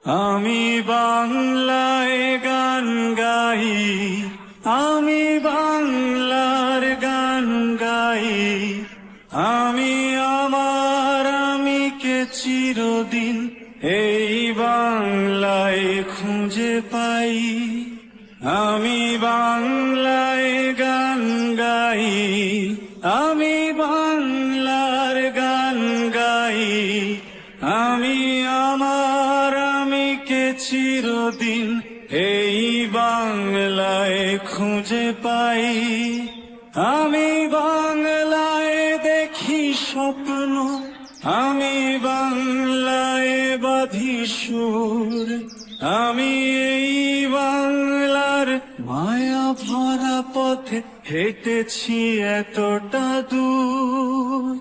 আমি বাংলায় গান গাই, আমি বাংলার গান গাই, আমি আমার আমিকে চিরদিন এই বাংলায় খুঁজে পাই। আমি বাংলায় গান গাই, আমি বাংলার গান গাই, আমি আমার আমিকে চিরদিন এই বাংলায় খুঁজে পাই। আমি বাংলায় দেখি স্বপ্ন, আমি বাংলায় বাঁধি সুর, আমি এই বাংলার মায়া ভরা পথে হেঁটেছি এতটা দূর।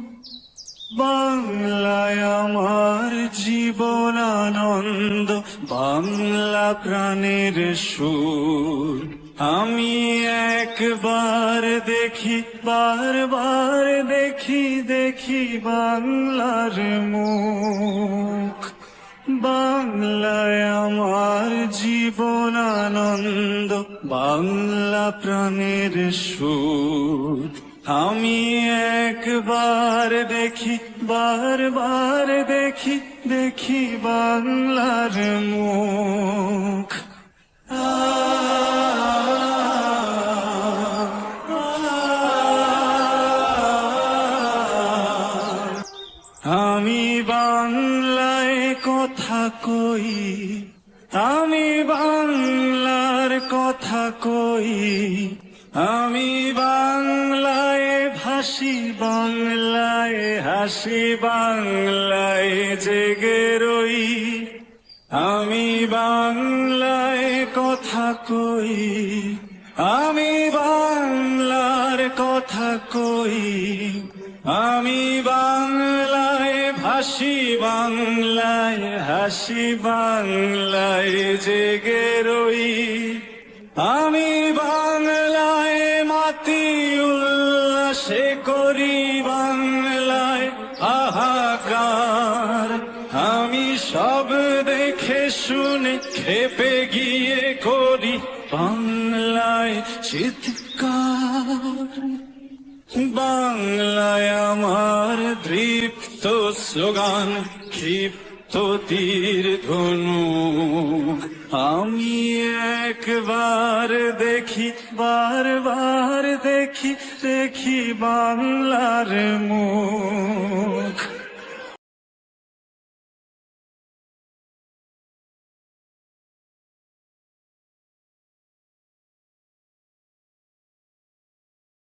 বাংলায় আমার জীবন আনন্দ, বাংলা প্রাণের সুর। আমি একবার দেখি, বারবার দেখি, দেখি বাংলার মুখ। বাংলায় আমার জীবন আনন্দ, বাংলা প্রাণের সুর। আমি একবার দেখি, বারবার দেখি, দেখি বাংলার মুখ। আমি বাংলায় কথা কই, আমি বাংলার কথা কই, আমি বাংলায় ভাসি, বাংলায় হাসি, বাংলায় জেগে রই। আমি বাংলায় কথা কই, আমি বাংলার কথা কই, আমি বাংলায় ভাসি, বাংলায় হাসি, বাংলায় জেগে রই। আমি বাংলায় মাতি উল্লাসে করি, বাংলায় হাহাকার। আমি সব দেখে শুনে খেপে গিয়ে করি বাংলায় চিৎকার। বাংলায় আমার দৃপ্ত স্লোগান, ক্ষিপ্ত তীর ধনু। আমি একবার দেখি, বারবার দেখি, দেখি বাংলার মুখ।